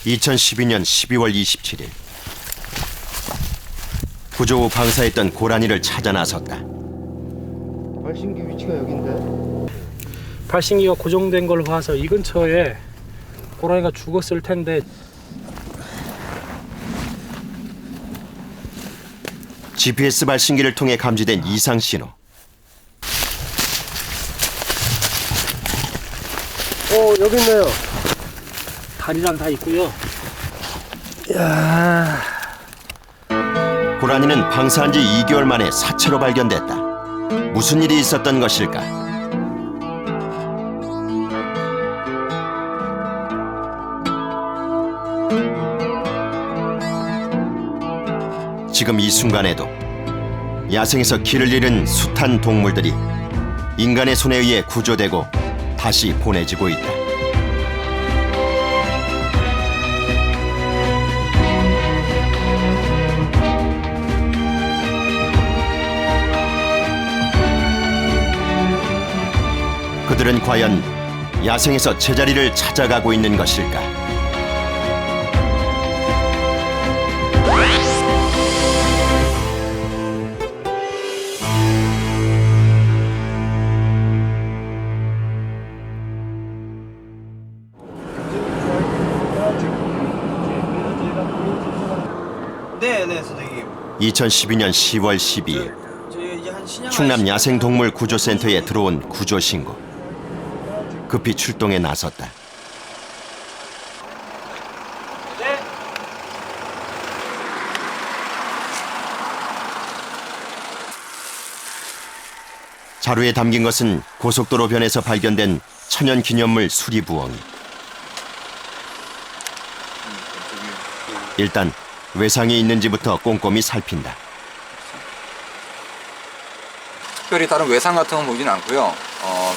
2012년 12월 27일 구조 후 방사했던 고라니를 찾아 나섰다. 발신기 위치가 여긴데. 발신기가 고정된 걸 봐서 이 근처에 고라니가 죽었을 텐데. GPS 발신기를 통해 감지된 이상 신호. 여기 있네요. 다리랑 다 있고요. 이야. 고라니는 방사한 지 2개월 만에 사체로 발견됐다. 무슨 일이 있었던 것일까? 지금 이 순간에도 야생에서 길을 잃은 숱한 동물들이 인간의 손에 의해 구조되고 다시 보내지고 있다. 그들은 과연 야생에서 제자리를 찾아가고 있는 것일까? 네, 선생님. 2012년 10월 12일 충남 야생동물구조센터에 들어온 구조 신고. 급히 출동에 나섰다. 네. 자루에 담긴 것은 고속도로 변에서 발견된 천연기념물 수리부엉이. 일단 외상이 있는지부터 꼼꼼히 살핀다. 특별히 다른 외상 같은 건 보이진 않고요.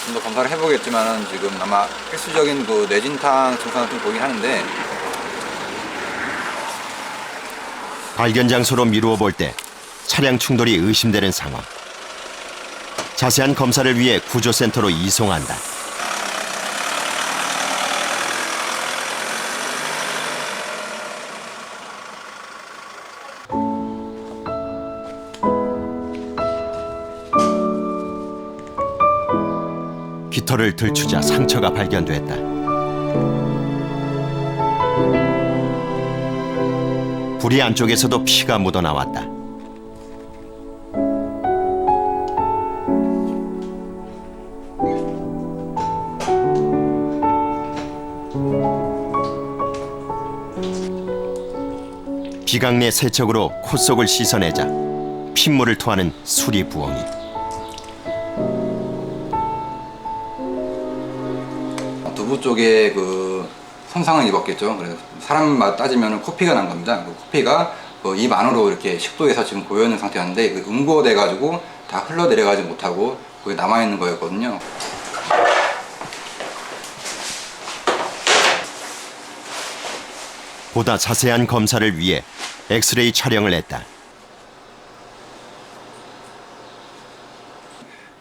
좀 더 검사를 해보겠지만은 지금 아마 필수적인 그 뇌진탕 증상은 좀 보이긴 하는데. 발견 장소로 미루어 볼 때 차량 충돌이 의심되는 상황. 자세한 검사를 위해 구조센터로 이송한다. 깃털을 들추자 상처가 발견됐다. 부리 안쪽에서도 피가 묻어나왔다. 비강내 세척으로 코 속을 씻어내자 핏물을 토하는 수리부엉이. 두부 쪽에 그 손상을 입었겠죠. 그래서 사람마다 따지면 코피가 난 겁니다. 그 코피가 그 입 안으로 이렇게 식도에서 지금 고여 있는 상태였는데 그 응고돼 가지고 다 흘러내려가지 못하고 거기 남아 있는 거였거든요. 보다 자세한 검사를 위해 엑스레이 촬영을 했다.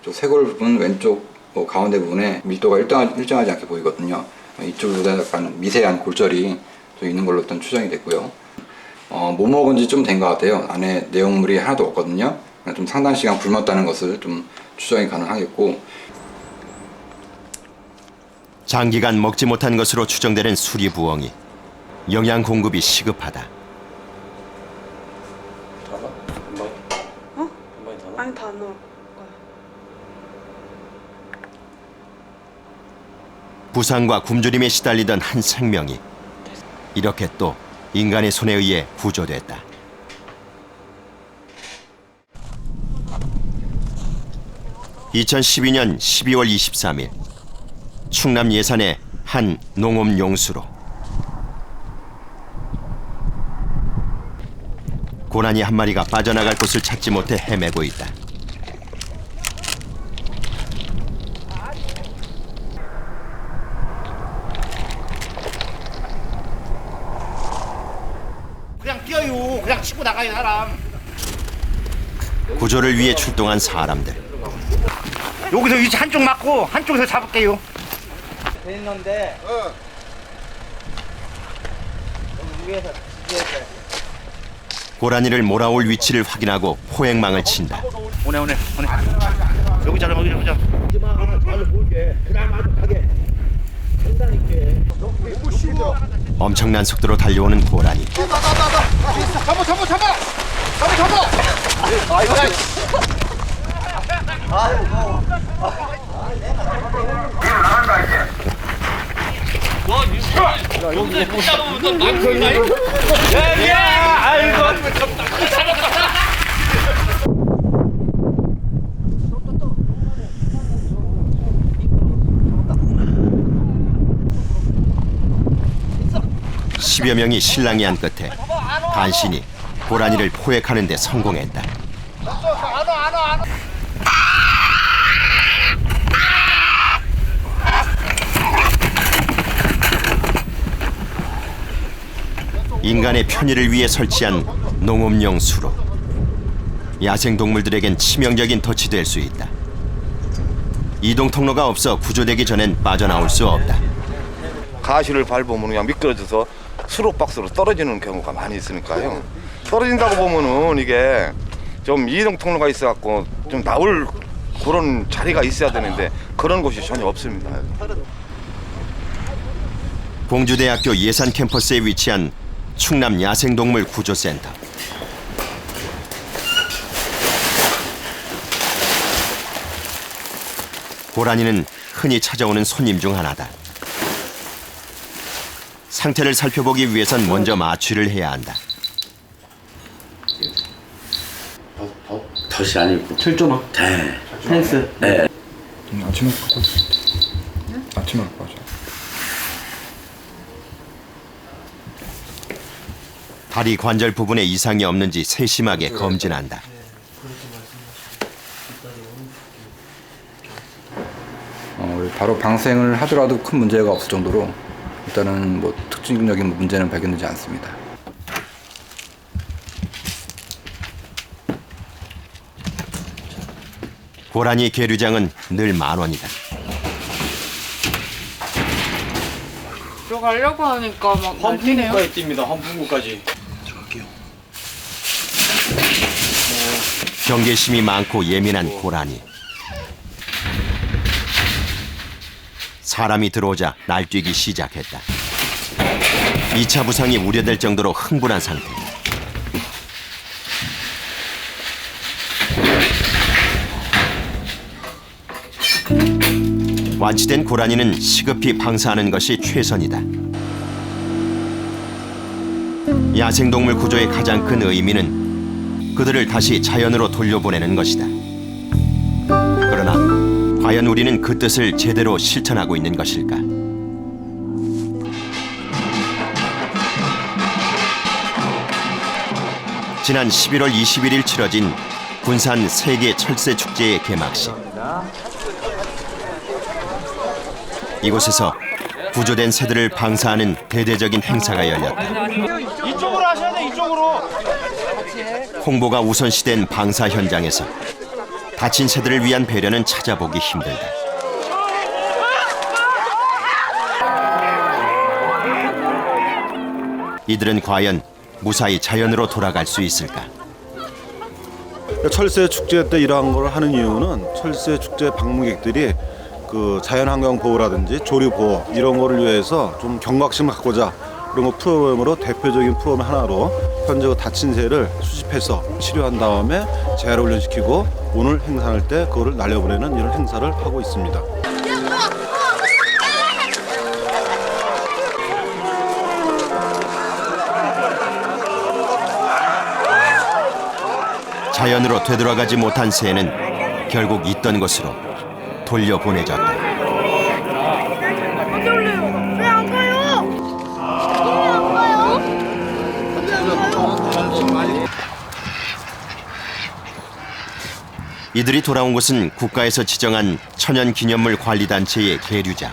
저 쇄골 부분 왼쪽 가운데 부분에 밀도가 일정하지 않게 보이거든요. 이쪽보다 약간 미세한 골절이 있는 걸로 일단 추정이 됐고요. 뭐 먹은 지 좀 된 것 같아요. 안에 내용물이 하나도 없거든요. 좀 상당 시간 굶었다는 것을 좀 추정이 가능하겠고. 장기간 먹지 못한 것으로 추정되는 수리부엉이. 영양 공급이 시급하다. 아니 다 안 넣을 거야. 부상과 굶주림에 시달리던 한 생명이 이렇게 또 인간의 손에 의해 구조됐다. (2012년 12월 23일) 충남 예산의 한 농업 용수로 고라니 한 마리가 빠져나갈 곳을 찾지 못해 헤매고 있다. 그냥 뛰어요. 그냥 치고 나가요, 사람. 구조를 위해 출동한 사람들. 여기서 위치 한쪽 맞고 한쪽에서 잡을게요. 돼 있는데. 고라니를 몰아올 위치를 확인하고 포획망을 친다. 오네. 여기 잡아. 엄청난 속도로 달려오는 고라니. 십여 명이 실랑이 한 끝에 간신히 고라니를 포획하는 데 성공했다. 인간의 편의를 위해 설치한 농업용 수로. 야생동물들에겐 치명적인 덫이 될 수 있다. 이동 통로가 없어 구조되기 전엔 빠져나올 수 없다. 가시를 밟으면 그냥 미끄러져서 수로박스로 떨어지는 경우가 많이 있으니까요. 떨어진다고 보면은 이게 좀 이동 통로가 있어갖고 좀 나올 그런 자리가 있어야 되는데 그런 곳이 전혀 없습니다. 공주대학교 예산 캠퍼스에 위치한 충남 야생동물 구조센터. 고라니는 흔히 찾아오는 손님 중 하나다. 상태를 살펴보기 위해선 먼저 마취를 해야 한다. 덫이 아니고 철조망? 네. 펜스? 네. 아침에 갖고 왔어요. 아침에 갖고 와죠. 다리 관절 부분에 이상이 없는지 세심하게 검진한다. 바로 방생을 하더라도 큰 문제가 없을 정도로 일단은 뭐 특징적인 문제는 발견되지 않습니다. 고라니 계류장은 늘 10,000원이다. 들어가려고 하니까 막 날뛰네요. 뜁니다. 환풍구까지. 경계심이 많고 예민한 고라니. 사람이 들어오자 날뛰기 시작했다. 2차 부상이 우려될 정도로 흥분한 상태. 완치된 고라니는 시급히 방사하는 것이 최선이다. 야생동물 구조의 가장 큰 의미는 그들을 다시 자연으로 돌려보내는 것이다. 그러나 과연 우리는 그 뜻을 제대로 실천하고 있는 것일까? 지난 11월 21일 치러진 군산 세계 철새 축제의 개막식. 이곳에서 구조된 새들을 방사하는 대대적인 행사가 열렸다. 이쪽으로 하셔야 돼. 이쪽으로. 홍보가 우선시된 방사 현장에서 다친 새들을 위한 배려는 찾아보기 힘들다. 이들은 과연 무사히 자연으로 돌아갈 수 있을까? 철새 축제 때 이러한 걸 하는 이유는 철새 축제 방문객들이 그 자연환경 보호라든지 조류 보호 이런 거를 위해서 좀 경각심을 갖고자 그런 거 프로그램으로 대표적인 프로그램 하나로 현재 그 다친 새를 수집해서 치료한 다음에 재활 훈련시키고 오늘 행사할 때 그거를 날려보내는 이런 행사를 하고 있습니다. 자연으로 되돌아가지 못한 새는 결국 있던 곳으로 돌려보내졌다. 왜 안 가요? 이들이 돌아온 곳은 국가에서 지정한 천연기념물 관리단체의 계류장.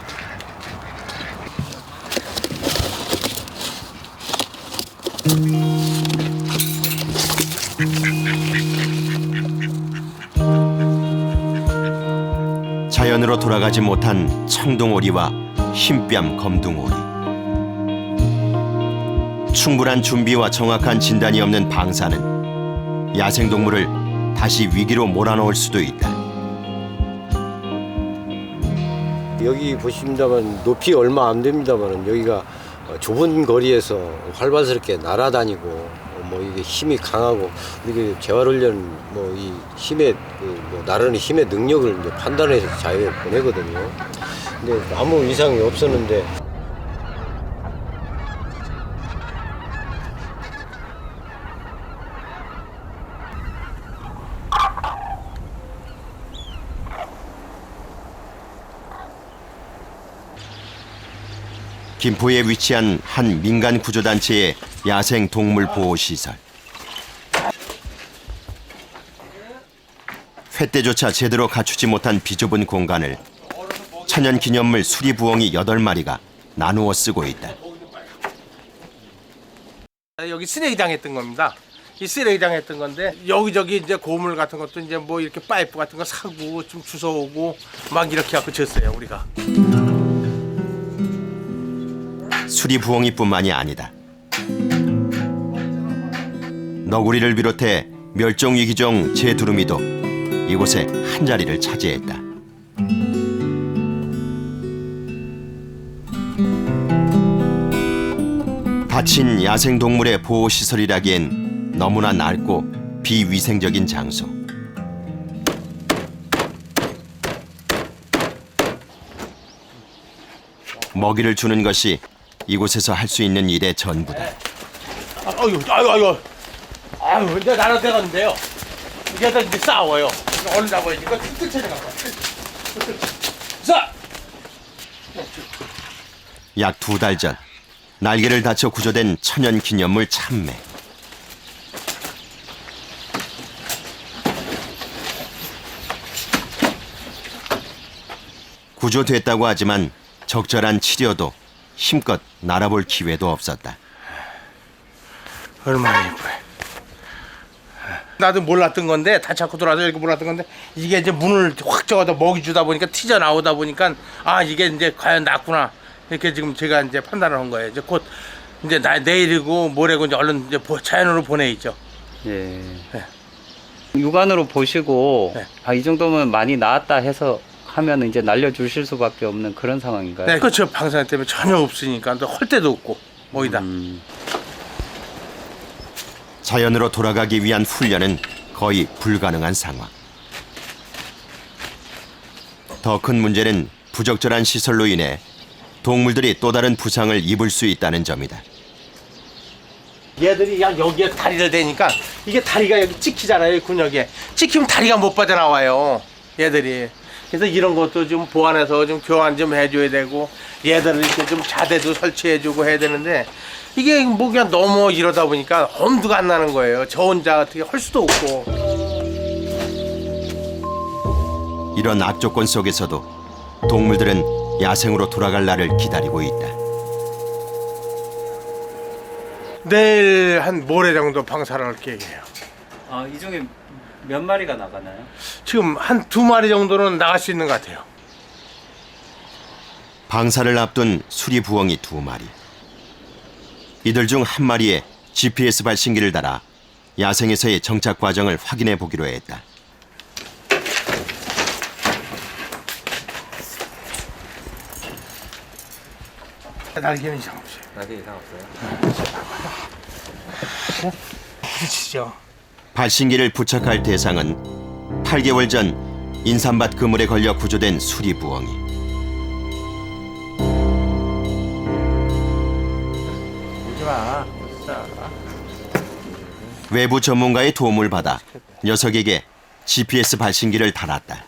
자연으로 돌아가지 못한 청둥오리와 흰뺨 검둥오리. 충분한 준비와 정확한 진단이 없는 방사는 야생동물을 다시 위기로 몰아넣을 수도 있다. 여기 보십니다만 높이 얼마 안 됩니다만 여기가 좁은 거리에서 활발스럽게 날아다니고 뭐 이게 힘이 강하고 이게 재활훈련 뭐 이 힘의 나르는 힘의 능력을 이제 판단해서 자유에 보내거든요. 근데 아무 이상이 없었는데. 김포에 위치한 한 민간 구조단체의 야생 동물 보호 시설. 횃대조차 제대로 갖추지 못한 비좁은 공간을 천연기념물 수리부엉이 8마리가 나누어 쓰고 있다. 여기 쓰레기장 했던 겁니다. 이 쓰레기장 했던 건데 여기저기 이제 고물 같은 것도 이제 뭐 이렇게 파이프 같은 거 사고 좀 주워오고 막 이렇게 하고 졌어요 우리가. 수리부엉이뿐만이 아니다. 너구리를 비롯해 멸종위기종 제두루미도 이곳에 한 자리를 차지했다. 닫힌 야생동물의 보호시설이라기엔 너무나 낡고 비위생적인 장소. 먹이를 주는 것이 이곳에서 할 수 있는 일의 전부다. 아유, 이제 나눠 돼가는데요. 이제 싸워요. 얼른 잡아야지. 이거 툭툭 쳐져갖고. 자. 약 2달 전 날개를 다쳐 구조된 천연기념물 참매. 구조됐다고 하지만 적절한 치료도 힘껏 날아볼 기회도 없었다. 얼마나 예뻐요. 나도 몰랐던 건데 다 자꾸 들어와서 이렇게 몰랐던 건데 이게 이제 문을 확 저어다 먹이 주다 보니까 튀져 나오다 보니까 아 이게 이제 과연 낫구나 이렇게 지금 제가 이제 판단을 한 거예요. 이제 곧 이제 내일이고 모레고 이제 얼른 이제 자연으로 보내야죠. 예. 육안으로 보시고 네. 아, 이 정도면 많이 나았다 해서 하면 이제 날려주실 수밖에 없는 그런 상황인가요? 네, 그렇죠. 방사능 때문에 전혀 없으니까 또 헐 데도 없고 거기다. 자연으로 돌아가기 위한 훈련은 거의 불가능한 상황. 더 큰 문제는 부적절한 시설로 인해 동물들이 또 다른 부상을 입을 수 있다는 점이다. 얘들이 그냥 여기에 다리를 대니까 이게 다리가 여기 찍히잖아요. 이 근육에 찍히면 다리가 못 빠져나와요. 얘들이. 그래서 이런 것도 좀 보완해서 좀 교환 좀 해줘야 되고 얘들을 이렇게 좀 자대도 설치해주고 해야 되는데 이게 뭐 그냥 너무 이러다 보니까 엄두가 안 나는 거예요. 저 혼자 어떻게 할 수도 없고. 이런 악조건 속에서도 동물들은 야생으로 돌아갈 날을 기다리고 있다. 내일 한 모레 정도 방사를 할 계획이에요. 아, 이 중에 몇 마리가 나가나요? 지금 한 2마리 정도는 나갈 수 있는 것 같아요. 방사를 앞둔 수리부엉이 2마리. 이들 중 한 마리에 GPS 발신기를 달아 야생에서의 정착 과정을 확인해 보기로 했다. 날개는 이상 없어요. 날개 이상 없어요? 부딪히죠. 발신기를 부착할 대상은 8개월 전 인삼밭 그물에 걸려 구조된 수리부엉이. 오지마. 외부 전문가의 도움을 받아 녀석에게 GPS 발신기를 달았다.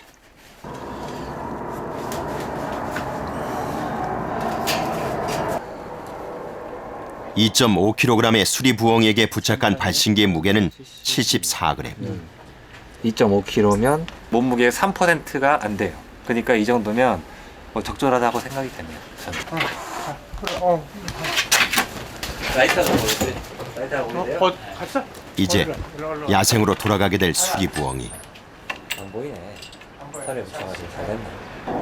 (2.5kg의) 수리부엉이에게 부착한 발신기의 무게는 74g. 2.5kg면 몸무게의 3%가 안 돼요. 그러니까 이 정도면 뭐 적절하다고 생각이 됩니다. 라이터가 보이세요? 라이터가 보이세요? 갔어? 이제 야생으로 돌아가게 될 수리부엉이. 안 보이네. 털에 묻혀가지고 잘 됐네.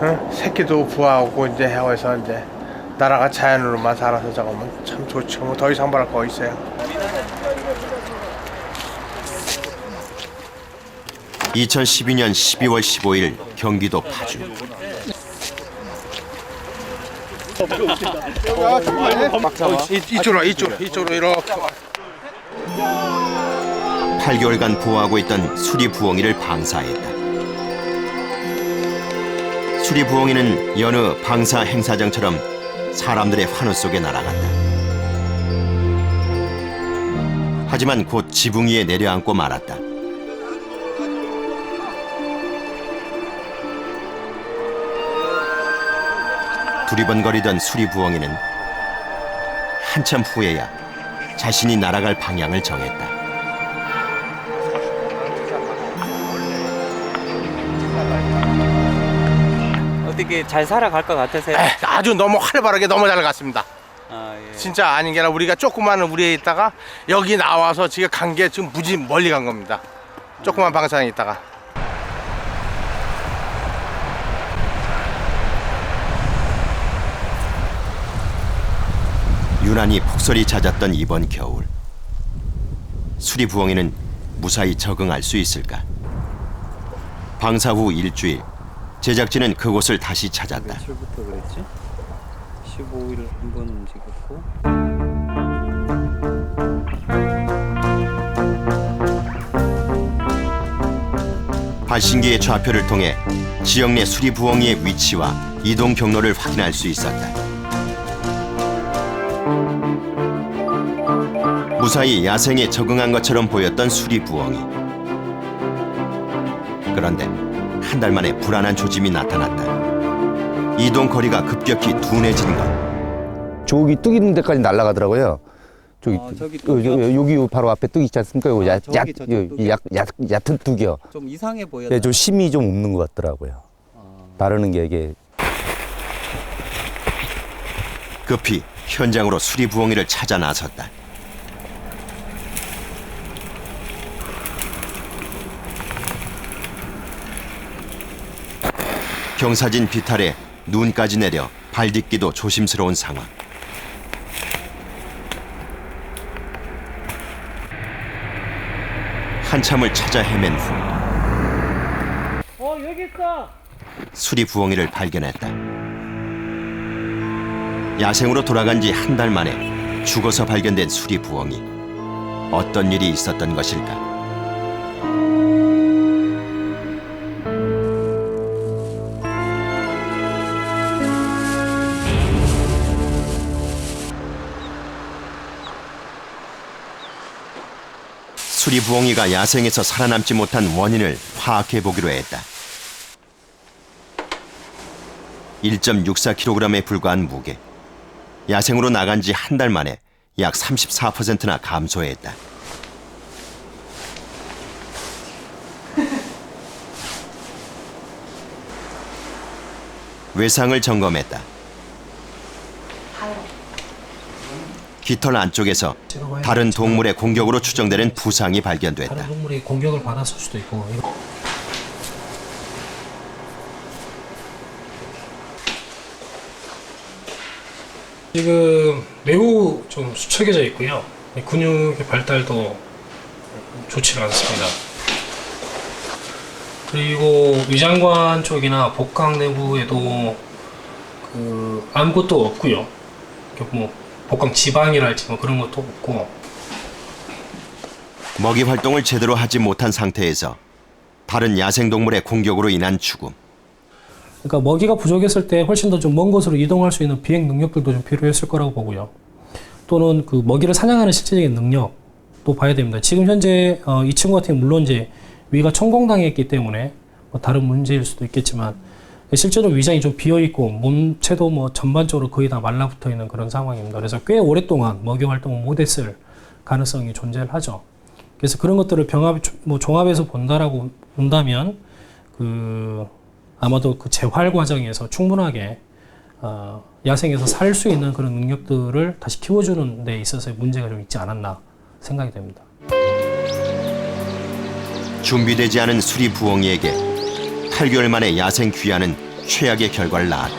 응? 새끼도 부화하고 이제 해와서 이제 나라가 자연으로만 살아서 저거면 참 좋죠. 뭐 더 이상 바랄 거 있어요. 2012년 12월 15일 경기도 파주. 이쪽으로 이렇게. 8개월간 보호하고 있던 수리부엉이를 방사했다. 수리부엉이는 여느 방사 행사장처럼 사람들의 환호 속에 날아갔다. 하지만 곧 지붕 위에 내려앉고 말았다. 두리번거리던 수리부엉이는 한참 후에야 자신이 날아갈 방향을 정했다. 어떻게 잘 살아갈 것 같으세요? 아주 너무 활발하게 너무 잘 갔습니다. 아, 예. 진짜 아닌 게 아니라 우리가 조그마한 우리에 있다가 여기 나와서 지금 간 게 지금 무지 멀리 간 겁니다. 조그만 방사에 있다가. 유난히 폭설이 잦았던 이번 겨울. 수리부엉이는 무사히 적응할 수 있을까? 방사 후 일주일, 제작진은 그곳을 다시 찾았다. 며칠부터 그랬지? 15일 한 번 움직였고. 발신기의 좌표를 통해 지역 내 수리부엉이의 위치와 이동 경로를 확인할 수 있었다. 무사히 야생에 적응한 것처럼 보였던 수리부엉이. 그런데 한 달 만에 불안한 조짐이 나타났다. 이동 거리가 급격히 둔해진 것. 저기 뚝 있는 데까지 날아가더라고요. 저기, 여기 바로 앞에 뚝 있지 않습니까? 얕은 뚝이요. 좀 이상해 보여요. 네, 좀 힘이 좀 없는 것 같더라고요. 나르는 게 이게. 급히 현장으로 수리부엉이를 찾아 나섰다. 경사진 비탈에 눈까지 내려 발 딛기도 조심스러운 상황. 한참을 찾아 헤맨 후 여기 있어. 수리부엉이를 발견했다. 야생으로 돌아간 지 한 달 만에 죽어서 발견된 수리부엉이. 어떤 일이 있었던 것일까? 수리부엉이가 야생에서 살아남지 못한 원인을 파악해 보기로 했다. 1.64kg에 불과한 무게. 야생으로 나간 지 한 달 만에 약 34%나 감소했다. 외상을 점검했다. 깃털 안쪽에서 다른 동물의 공격으로 추정되는 부상이 발견됐다. 다른 동물이 공격을 받았을 수도 있고. 지금 매우 좀 수척해져 있고요. 근육의 발달도 좋지 않습니다. 그리고 위장관 쪽이나 복강 내부에도 아무것도 없고요. 뭐 복강 지방이랄지 뭐 그런 것도 없고. 먹이 활동을 제대로 하지 못한 상태에서 다른 야생동물의 공격으로 인한 죽음. 그러니까 먹이가 부족했을 때 훨씬 더 좀 먼 곳으로 이동할 수 있는 비행 능력들도 좀 필요했을 거라고 보고요. 또는 그 먹이를 사냥하는 실질적인 능력도 봐야 됩니다. 지금 현재 이 친구 같은 경우 물론 이제 위가 천공당했기 때문에 뭐 다른 문제일 수도 있겠지만 실제로 위장이 좀 비어 있고 몸체도 뭐 전반적으로 거의 다 말라붙어 있는 그런 상황입니다. 그래서 꽤 오랫동안 먹이 활동을 못했을 가능성이 존재를 하죠. 그래서 그런 것들을 종합해서 본다면 아마도 그 재활 과정에서 충분하게 야생에서 살 수 있는 그런 능력들을 다시 키워주는 데 있어서의 문제가 좀 있지 않았나 생각이 됩니다. 준비되지 않은 수리부엉이에게 8개월 만에 야생 귀환은 최악의 결과를 낳았다.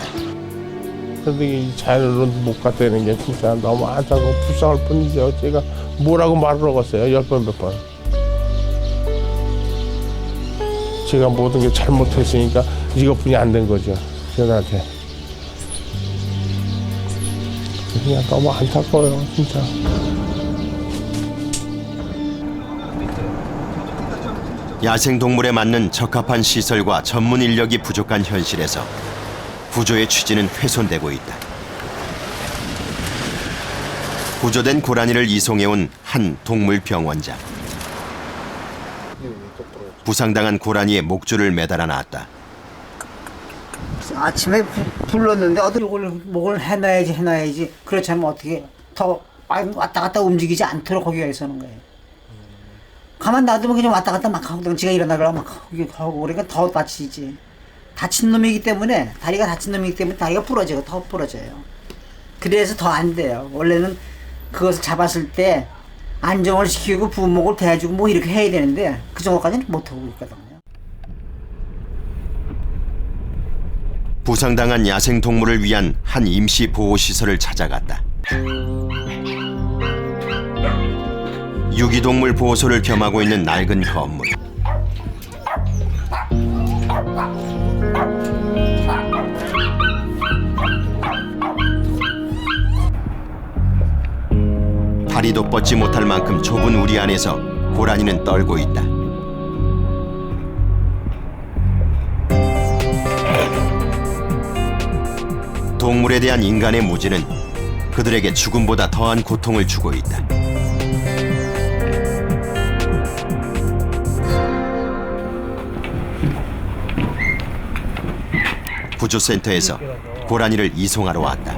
근데 이 자연으로 못 갔다는 게 진짜 너무 안타깝고 불쌍할 뿐이죠. 제가 뭐라고 말을 하겠어요. 10번 100번. 제가 모든 게 잘못했으니까 이것뿐이 안 된 거죠. 저한테. 그냥 너무 안타까워요. 진짜. 야생동물에 맞는 적합한 시설과 전문 인력이 부족한 현실에서 구조의 취지는 훼손되고 있다. 구조된 고라니를 이송해온 한 동물병원장. 부상당한 고라니의 목줄을 매달아 놨다. 아침에 불렀는데 어디 목을 해놔야지. 그렇지 않으면 어떻게 더 왔다 갔다 움직이지 않도록 거기가 있어는 거예요. 가만 놔두면 그냥 왔다 갔다 막 하고 지가 일어나려고 막 하고 그러니까 더 다치지. 다친 놈이기 때문에 다리가 다친 놈이기 때문에 다리가 부러져요. 더 부러져요. 그래서 더 안 돼요. 원래는 그것을 잡았을 때 안정을 시키고 부목을 대주고 뭐 이렇게 해야 되는데 그 정도까지는 못하고 있거든요. 부상당한 야생동물을 위한 한 임시 보호시설을 찾아갔다. 유기동물 보호소를 겸하고 있는 낡은 건물. 다리도 뻗지 못할 만큼 좁은 우리 안에서 고라니는 떨고 있다. 동물에 대한 인간의 무지는 그들에게 죽음보다 더한 고통을 주고 있다. 구조센터에서 고라니를 이송하러 왔다.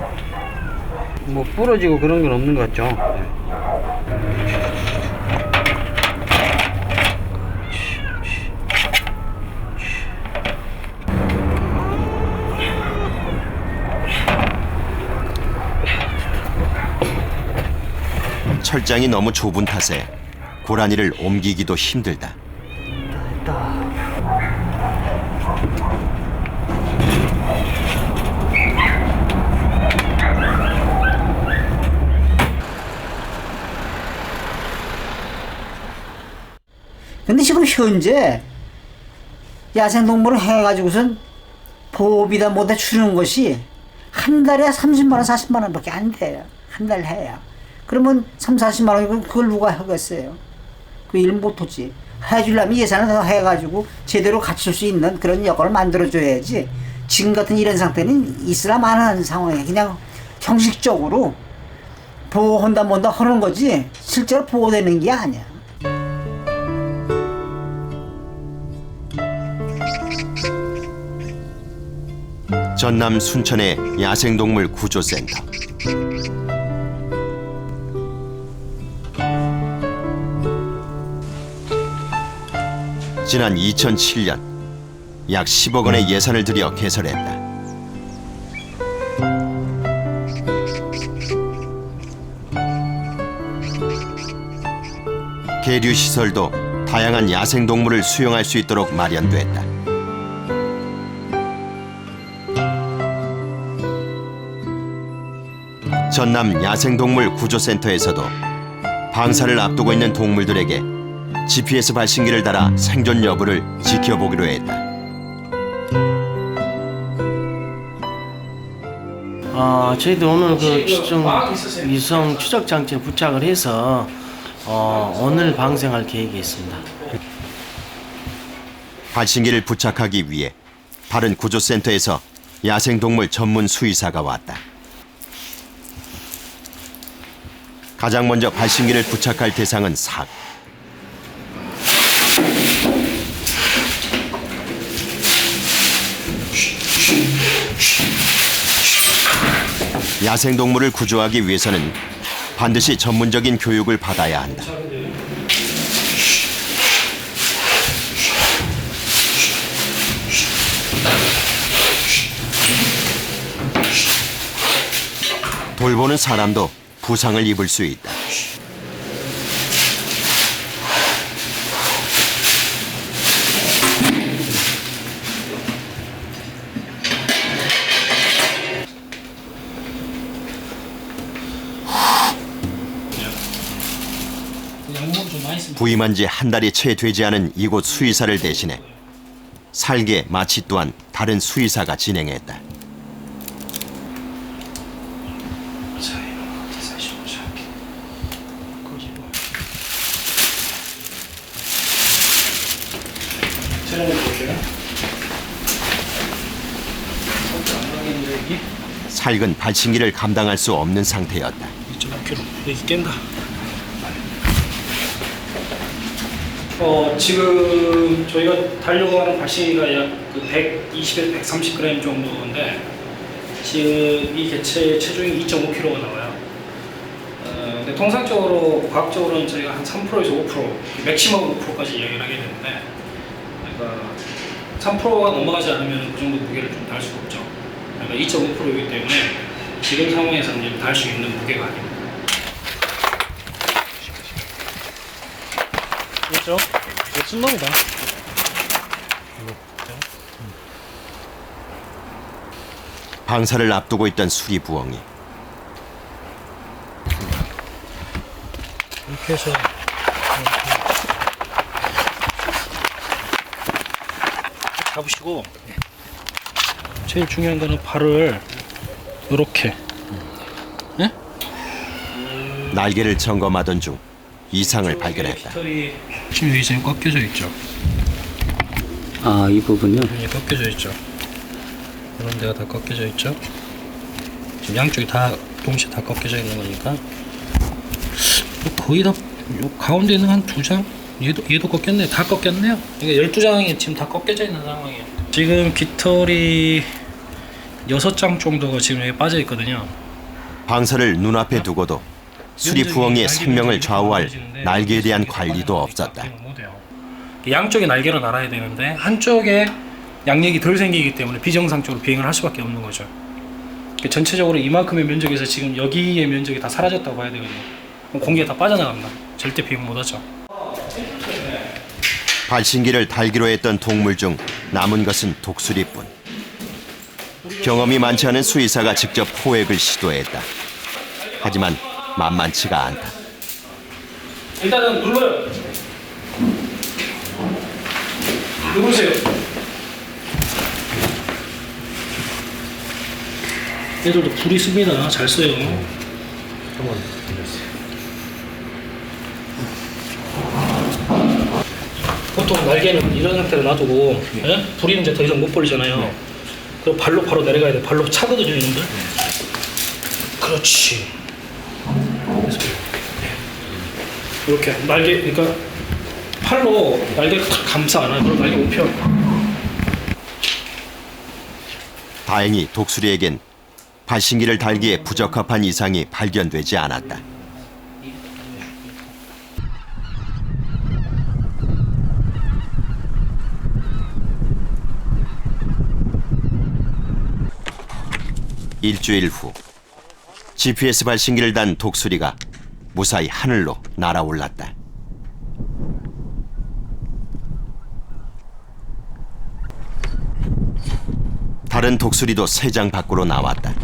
뭐 부러지고 그런 건 없는 것 같죠? 철장이 너무 좁은 탓에 고라니를 옮기기도 힘들다. 근데 지금 현재 야생동물을 해가지고선 보호비다 뭐다 주는 것이 한 달에 30만 원, 40만 원밖에 안 돼요. 한 달 해야. 그러면 3, 40만 원이고 그걸 누가 하겠어요? 그 일 못하지. 해주려면 예산을 더 해가지고 제대로 갖출 수 있는 그런 여건을 만들어줘야지. 지금 같은 이런 상태는 있으나 마나한 상황이에요. 그냥 형식적으로 보호한다 뭔다 하는 거지 실제로 보호되는 게 아니야. 전남 순천의 야생동물 구조센터. 지난 2007년 약 10억 원의 예산을 들여 개설했다. 계류 시설도 다양한 야생동물을 수용할 수 있도록 마련됐다. 전남 야생동물 구조센터에서도 방사를 앞두고 있는 동물들에게 GPS 발신기를 달아 생존 여부를 지켜보기로 했다. 저희도 오늘 그 추정 위성 추적 장치에 부착을 해서 오늘 방생할 계획이 있습니다. 발신기를 부착하기 위해 다른 구조센터에서 야생동물 전문 수의사가 왔다. 가장 먼저 발신기를 부착할 대상은 삭. 야생동물을 구조하기 위해서는 반드시 전문적인 교육을 받아야 한다. 돌보는 사람도 부상을 입을 수 있다. 부임한 지 한 달이 채 되지 않은 이곳 수의사를 대신해 살개, 마취 또한 다른 수의사가 진행했다. 살근 발신기를 감당할 수 없는 상태였다. 2.5kg. 여기 깬다. 지금 저희가 달려고 하는 발신기가 약 120에서 130g 정도인데 지금 이 개체의 체중이 2.5kg가 나와요. 근데 통상적으로 과학적으로는 저희가 한 3%에서 5%, 맥시멈 5%까지 이야기를 하게 되는데, 그러니까 3%가 넘어가지 않으면 그 정도 무게를 좀 달 수가 없죠. 그러니까 2.5%이기 때문에 지금 상황에서는 달 수 있는 무게가 아닙니다. 그렇죠? 이거 찐놈이다. 방사를 앞두고 있던 수리부엉이. 이렇게 해서 잡으시고, 제일 중요한 거는 발을 이렇게, 네? 날개를 점검하던 중 이상을 발견했다. 깃털이 지금 여기 지금 꺾여져 있죠. 아, 이 부분요? 여기 꺾여져 있죠. 이런 데가 다 꺾여져 있죠. 지금 양쪽이 다 동시에 다 꺾여져 있는 거니까 거의 다 요 가운데 있는 한 2장, 얘도 꺾였네. 다 꺾였네요. 그러니까 12장이 지금 다 꺾여져 있는 상황이에요. 지금 깃털이 6장 정도가 지금 여기 빠져 있거든요. 방사를 눈앞에 두고도 수리부엉이의 생명을 좌우할 날개에 대한 관리도 없었다. 양쪽에 날개로 날아야 되는데 한쪽에 양력이 덜 생기기 때문에 비정상적으로 비행을 할 수밖에 없는 거죠. 전체적으로 이만큼의 면적에서 지금 여기의 면적이 다 사라졌다고 봐야 되거든요. 그럼 공기가 다 빠져나갑니다. 절대 비행 못하죠. 발신기를 달기로 했던 동물 중 남은 것은 독수리뿐. 경험이 많지 않은 수의사가 직접 포획을 시도했다. 하지만 만만치가 않다. 일단은 눌러요. 누르세요. 얘들도 불이 씁니다. 잘 써요. 보통 날개는 이런 상태로 놔두고, 예? 불이 이제 더 이상 못 벌리잖아요. 그럼 발로 바로 내려가야 돼. 발로 차거든요, 이놈들. 그렇지. 이렇게 날개, 그러니까 팔로 날개를 탁 감싸 안아요. 그럼 날개 못 펴. 다행히 독수리에겐 발신기를 달기에 부적합한 이상이 발견되지 않았다. 일주일 후 GPS 발신기를 단 독수리가 무사히 하늘로 날아올랐다. 다른 독수리도 새장 밖으로 나왔다.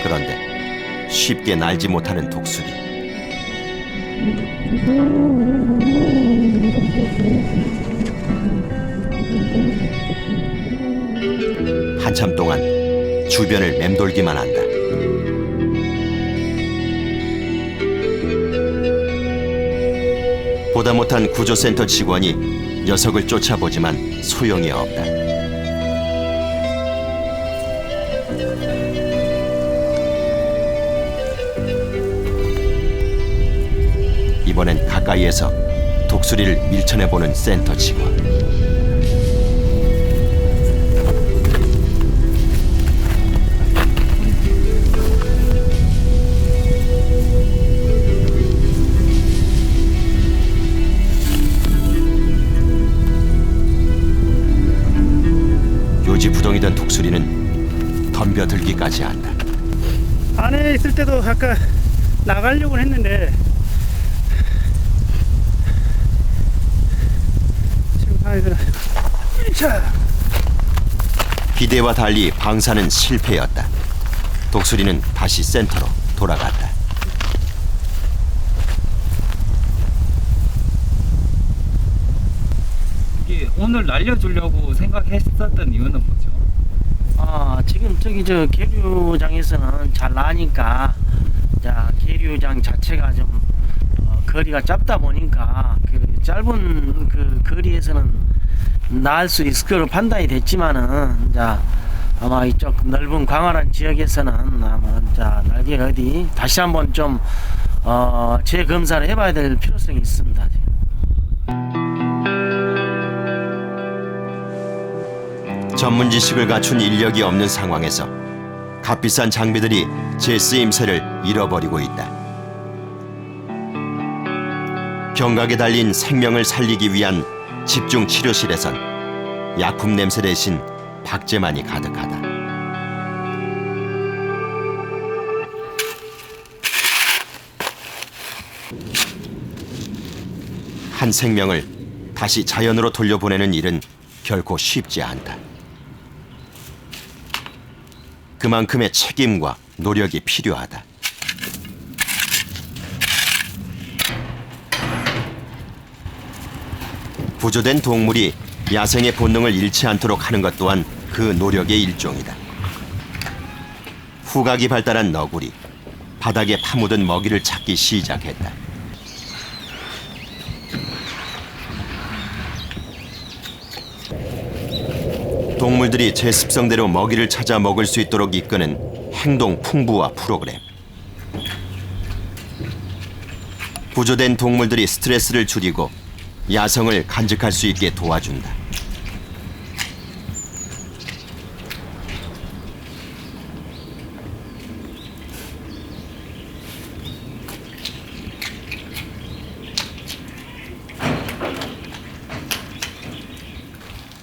그런데 쉽게 날지 못하는 독수리. 한참 동안 주변을 맴돌기만 한다. 보다 못한 구조센터 직원이 녀석을 쫓아보지만 소용이 없다. 이번엔 가까이에서 독수리를 밀쳐내보는 센터 직원. 요지부동이던 독수리는 덤벼들기까지 한다. 안에 있을 때도 약간 나가려고 했는데 지금 방에서 기대와 달리 방사는 실패였다. 독수리는 다시 센터로 돌아갔다. 이게 오늘 날려주려고 생각했었던 이유는 뭐죠? 지금 저기 저 계류장에서는 잘 나니까 자 계류장 자체가 좀 거리가 짧다 보니까 그 짧은 그 거리에서는 나을 수 있을 거로 판단이 됐지만은 자 아마 이쪽 넓은 광활한 지역에서는 아마 자 날개 어디 다시 한번 좀 재검사를 해봐야 될 필요성이 있습니다. 전문 지식을 갖춘 인력이 없는 상황에서 값비싼 장비들이 제 쓰임새를 잃어버리고 있다. 경각에 달린 생명을 살리기 위한 집중 치료실에선 약품 냄새 대신 박제만이 가득하다. 한 생명을 다시 자연으로 돌려보내는 일은 결코 쉽지 않다. 그만큼의 책임과 노력이 필요하다. 구조된 동물이 야생의 본능을 잃지 않도록 하는 것 또한 그 노력의 일종이다. 후각이 발달한 너구리, 바닥에 파묻은 먹이를 찾기 시작했다. 동물들이 제 습성대로 먹이를 찾아 먹을 수 있도록 이끄는 행동 풍부화 프로그램. 구조된 동물들이 스트레스를 줄이고 야성을 간직할 수 있게 도와준다.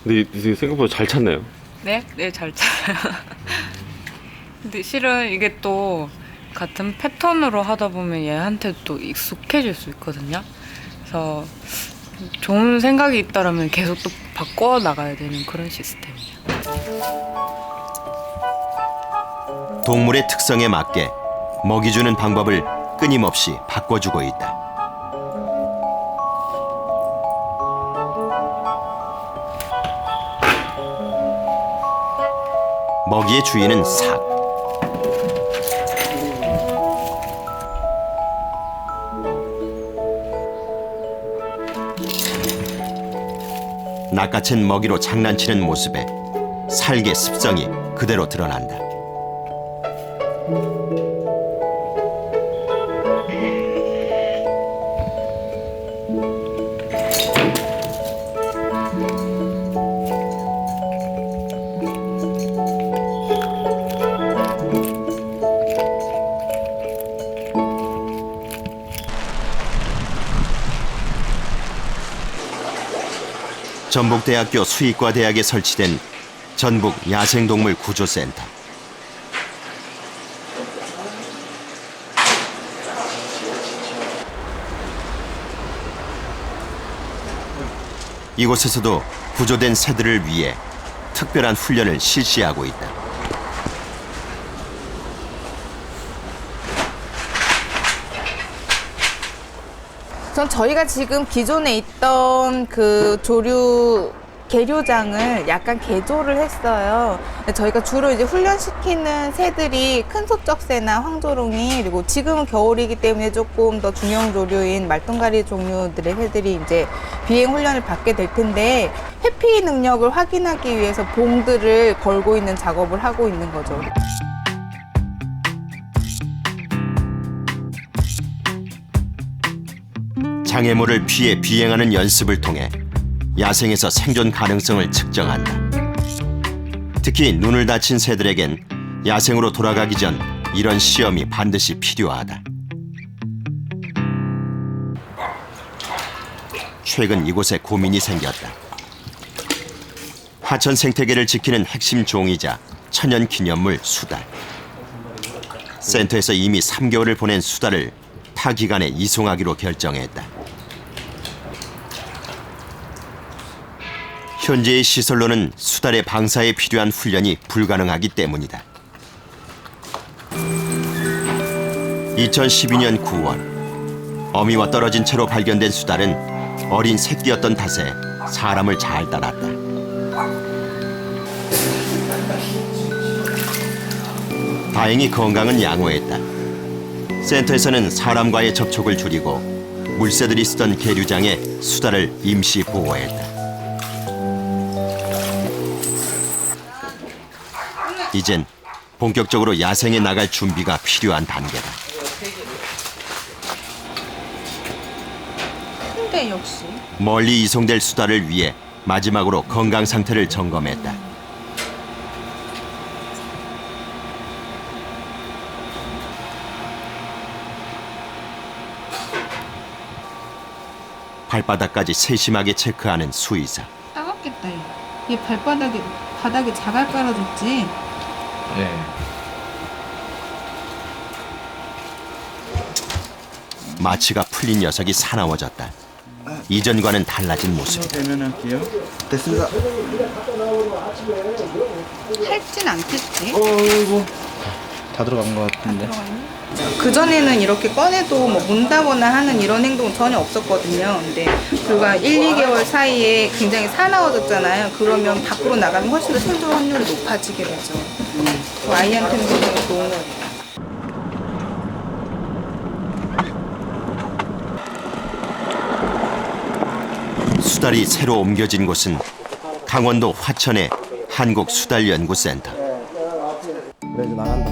근데 이게 생각보다 잘 찾네요. 네? 네, 잘 찾아요. 근데 실은 이게 또 같은 패턴으로 하다 보면 얘한테 또 익숙해질 수 있거든요. 그래서 좋은 생각이 있다라면 계속 또 바꿔 나가야 되는 그런 시스템이에요. 동물의 특성에 맞게 먹이 주는 방법을 끊임없이 바꿔주고 있다. 먹이의 주인은 삭. 낚아챈 먹이로 장난치는 모습에 살개 습성이 그대로 드러난다. 전북대학교 수의과대학에 설치된 전북 야생동물 구조센터. 이곳에서도 구조된 새들을 위해 특별한 훈련을 실시하고 있다. 전 저희가 지금 기존에 있던 그 조류 계류장을 약간 개조를 했어요. 저희가 주로 이제 훈련시키는 새들이 큰 소쩍새나 황조롱이, 그리고 지금은 겨울이기 때문에 조금 더 중형 조류인 말똥가리 종류들의 새들이 이제 비행 훈련을 받게 될 텐데, 회피 능력을 확인하기 위해서 봉들을 걸고 있는 작업을 하고 있는 거죠. 장애물을 피해 비행하는 연습을 통해 야생에서 생존 가능성을 측정한다. 특히 눈을 다친 새들에겐 야생으로 돌아가기 전 이런 시험이 반드시 필요하다. 최근 이곳에 고민이 생겼다. 하천 생태계를 지키는 핵심 종이자 천연 기념물 수달. 센터에서 이미 3개월을 보낸 수달을 타 기관에 이송하기로 결정했다. 현재의 시설로는 수달의 방사에 필요한 훈련이 불가능하기 때문이다. 2012년 9월 어미와 떨어진 채로 발견된 수달은 어린 새끼였던 탓에 사람을 잘 따랐다. 다행히 건강은 양호했다. 센터에서는 사람과의 접촉을 줄이고 물새들이 쓰던 계류장에 수달을 임시 보호했다. 이젠 본격적으로 야생에 나갈 준비가 필요한 단계다. 근데 역시 멀리 이송될 수달을 위해 마지막으로 건강 상태를 점검했다. 발바닥까지 세심하게 체크하는 수의사. 따갑겠다 얘. 얘 바닥에 자갈 깔아줬지. 네. 마취가 풀린 녀석이 사나워졌다. 이전과는 달라진 모습. 되면 할게요. 됐습니다. 할진 않겠지. 다 들어간 것 같은데. 그전에는 이렇게 꺼내도 뭐 문다거나 하는 이런 행동은 전혀 없었거든요. 근데 불과 1, 2개월 사이에 굉장히 사나워졌잖아요. 그러면 밖으로 나가면 훨씬 더 생존 확률이 높아지게 되죠. 아이한테는 굉장히 좋은 거예요. 수달이 새로 옮겨진 곳은 강원도 화천의 한국수달연구센터. 그래 이제 나간다.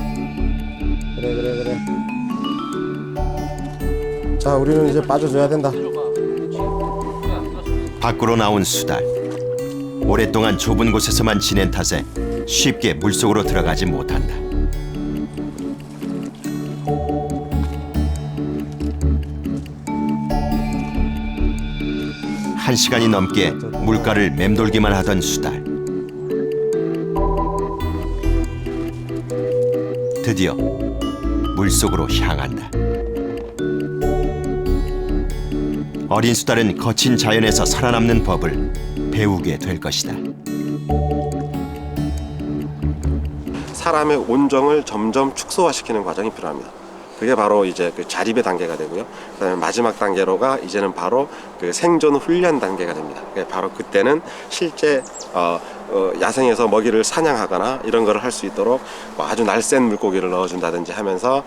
그래. 자, 우리는 이제 빠져줘야 된다. 밖으로 나온 수달. 오랫동안 좁은 곳에서만 지낸 탓에 쉽게 물속으로 들어가지 못한다. 한 시간이 넘게 물가를 맴돌기만 하던 수달. 드디어 물속으로 향한다. 어린 수달은 거친 자연에서 살아남는 법을 배우게 될 것이다. 사람의 온정을 점점 축소화시키는 과정이 필요합니다. 그게 바로 이제 그 자립의 단계가 되고요. 그다음에 마지막 단계로가 이제는 바로 그 생존 훈련 단계가 됩니다. 바로 그때는 실제 야생에서 먹이를 사냥하거나 이런 거를 할 수 있도록 뭐 아주 날쌘 물고기를 넣어준다든지 하면서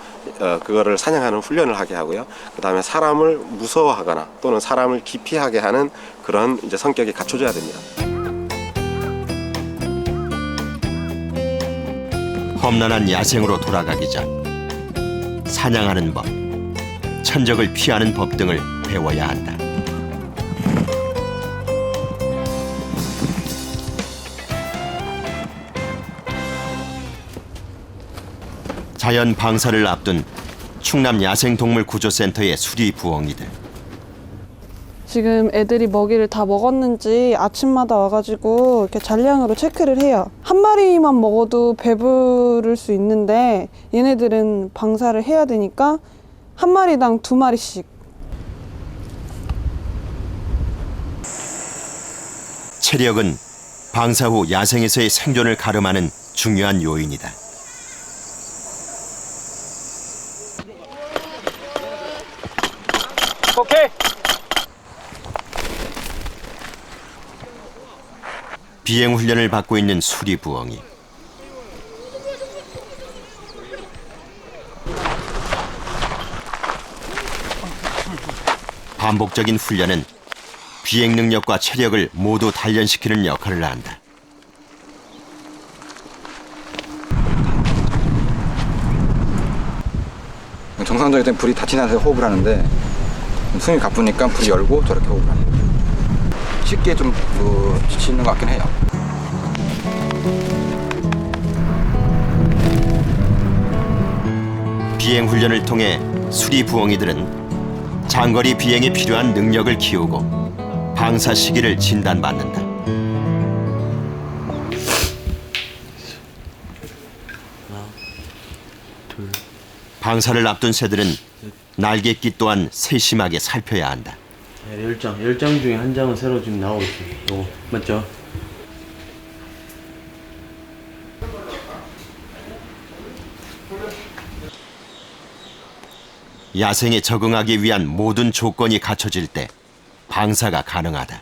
그거를 사냥하는 훈련을 하게 하고요. 그다음에 사람을 무서워하거나 또는 사람을 기피하게 하는 그런 이제 성격이 갖춰져야 됩니다. 험난한 야생으로 돌아가기 전 사냥하는 법, 천적을 피하는 법 등을 배워야 한다. 자연 방사를 앞둔 충남 야생동물구조센터의 수리 부엉이들. 지금 애들이 먹이를 다 먹었는지 아침마다 와가지고 이렇게 잔량으로 체크를 해요. 한 마리만 먹어도 배부를 수 있는데 얘네들은 방사를 해야 되니까 한 마리당 2마리씩. 체력은 방사 후 야생에서의 생존을 가름하는 중요한 요인이다. 오케이. 비행 훈련을 받고 있는 수리 부엉이. 반복적인 훈련은 비행 능력과 체력을 모두 단련시키는 역할을 한다. 정상적일 땐 불이 닫힌 상태에서 호흡을 하는데 숨이 가쁘니까 불이 열고 저렇게 호흡을 하는 거예요. 쉽게 좀 지치는 것 같긴 해요. 비행 훈련을 통해 수리 부엉이들은 장거리 비행에 필요한 능력을 키우고 방사 시기를 진단받는다. 하나, 둘, 방사를 앞둔 새들은 날갯짓 또한 세심하게 살펴야 한다. 10장 중에 한 장은 새로 지금 나오고 있어요. 요거 맞죠? 야생에 적응하기 위한 모든 조건이 갖춰질 때 방사가 가능하다.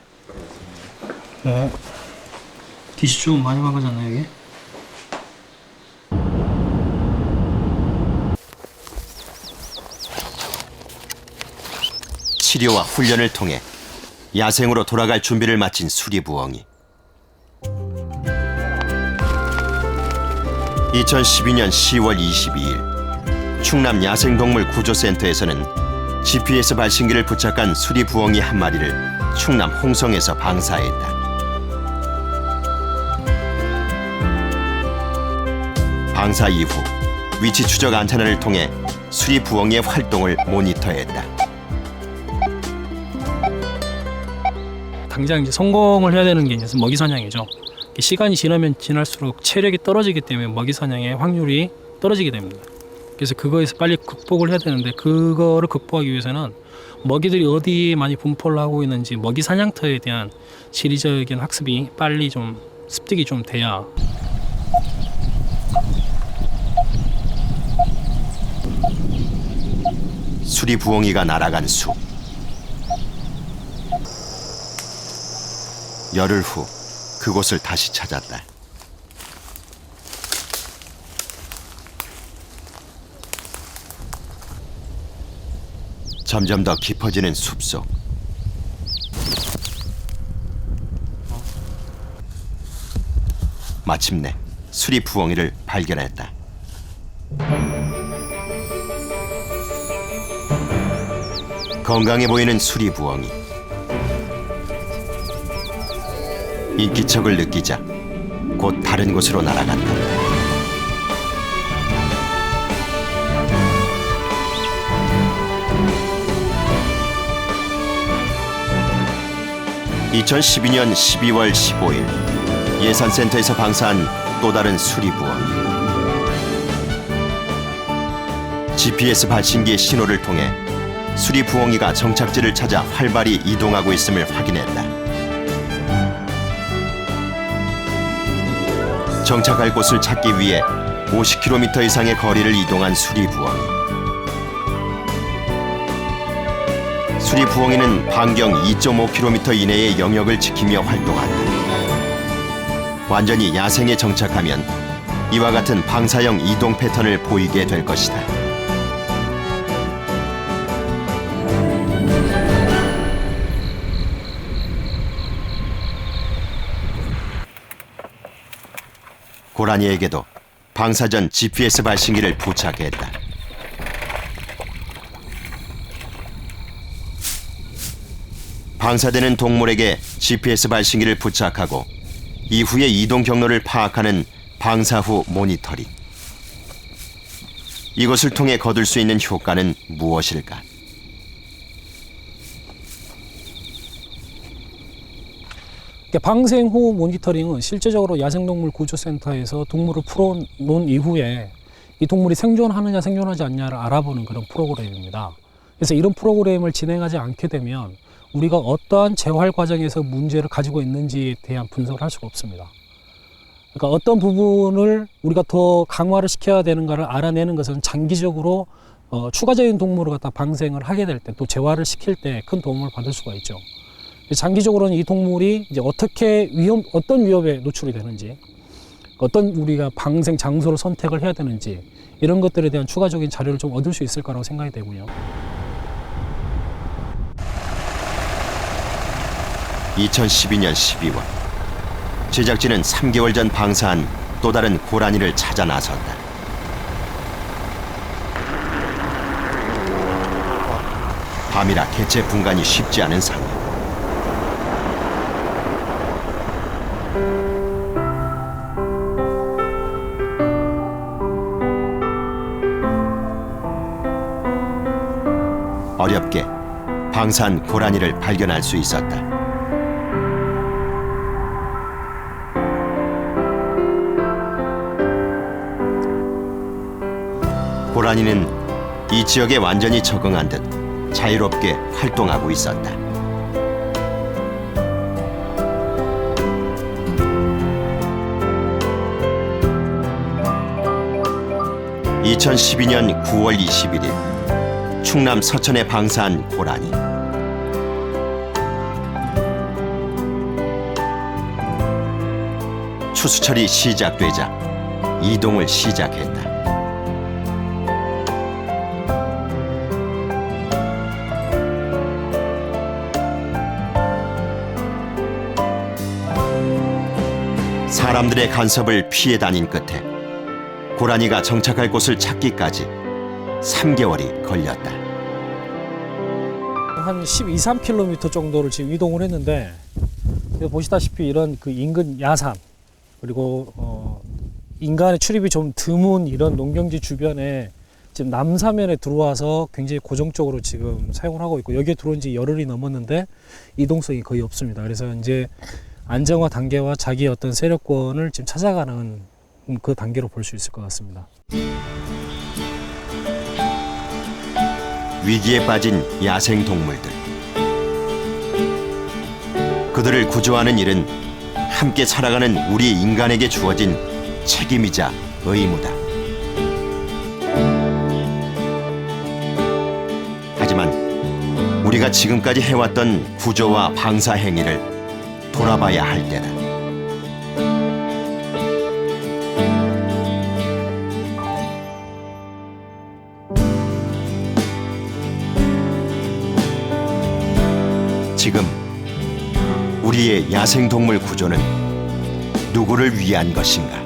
네. 빛이 좀 많이 막아졌나요, 이게? 치료와 훈련을 통해 야생으로 돌아갈 준비를 마친 수리부엉이. 2012년 10월 22일 충남 야생동물 구조센터에서는 GPS 발신기를 부착한 수리부엉이 한 마리를 충남 홍성에서 방사했다. 방사 이후 위치 추적 안테나를 통해 수리부엉이의 활동을 모니터했다. 당장 이제 성공을 해야 되는 게 이제 먹이 사냥이죠. 시간이 지나면 지날수록 체력이 떨어지기 때문에 먹이 사냥의 확률이 떨어지게 됩니다. 그래서 그거에서 빨리 극복을 해야 되는데 그거를 극복하기 위해서는 먹이들이 어디에 많이 분포를 하고 있는지 먹이 사냥터에 대한 지리적인 학습이 빨리 좀 습득이 좀 돼야. 수리부엉이가 날아간 숲. 열흘 후 그곳을 다시 찾았다. 점점 더 깊어지는 숲속. 마침내 수리부엉이를 발견했다. 건강해 보이는 수리부엉이. 인기척을 느끼자 곧 다른 곳으로 날아간다. (2012년 12월 15일) 예산센터에서 방사한 또 다른 수리부엉이. GPS 발신기의 신호를 통해 수리부엉이가 정착지를 찾아 활발히 이동하고 있음을 확인했다. 정착할 곳을 찾기 위해 50km 이상의 거리를 이동한 수리부엉이. 수리부엉이는 반경 2.5km 이내의 영역을 지키며 활동한다. 완전히 야생에 정착하면 이와 같은 방사형 이동 패턴을 보이게 될 것이다. 고라니에게도 방사 전 GPS 발신기를 부착했다. 방사되는 동물에게 GPS 발신기를 부착하고 이후의 이동 경로를 파악하는 방사 후 모니터링. 이것을 통해 거둘 수 있는 효과는 무엇일까? 방생 후 모니터링은 실제적으로 야생동물 구조센터에서 동물을 풀어놓은 이후에 이 동물이 생존하느냐 생존하지 않냐를 알아보는 그런 프로그램입니다. 그래서 이런 프로그램을 진행하지 않게 되면 우리가 어떠한 재활 과정에서 문제를 가지고 있는지에 대한 분석을 할 수가 없습니다. 그러니까 어떤 부분을 우리가 더 강화를 시켜야 되는가를 알아내는 것은 장기적으로 추가적인 동물을 갖다 방생을 하게 될 때 또 재활을 시킬 때 큰 도움을 받을 수가 있죠. 장기적으로는 이 동물이 이제 어떤 위협에 노출이 되는지, 어떤 우리가 방생 장소를 선택을 해야 되는지 이런 것들에 대한 추가적인 자료를 좀 얻을 수 있을 거라고 생각이 되고요. 2012년 12월 제작진은 3개월 전 방사한 또 다른 고라니를 찾아 나섰다. 밤이라 개체 분간이 쉽지 않은 상황. 어렵게 방사한 고라니를 발견할 수 있었다. 고라니는 이 지역에 완전히 적응한 듯 자유롭게 활동하고 있었다. 2012년 9월 21일 충남 서천에 방사한 고라니. 추수철이 시작되자 이동을 시작했다. 사람들의 간섭을 피해 다닌 끝에 고라니가 정착할 곳을 찾기까지 3개월이 걸렸다. 한 12, 13km 정도를 지금 이동을 했는데 보시다시피 이런 그 인근 야산 그리고 인간의 출입이 좀 드문 이런 농경지 주변에 지금 남사면에 들어와서 굉장히 고정적으로 지금 사용을 하고 있고 여기에 들어온 지 열흘이 넘었는데 이동성이 거의 없습니다. 그래서 이제 안정화 단계와 자기의 어떤 세력권을 지금 찾아가는 그 단계로 볼 수 있을 것 같습니다. 위기에 빠진 야생 동물들. 그들을 구조하는 일은 함께 살아가는 우리 인간에게 주어진 책임이자 의무다. 하지만 우리가 지금까지 해왔던 구조와 방사 행위를 돌아봐야 할 때다. 지금 우리의 야생동물 구조는 누구를 위한 것인가?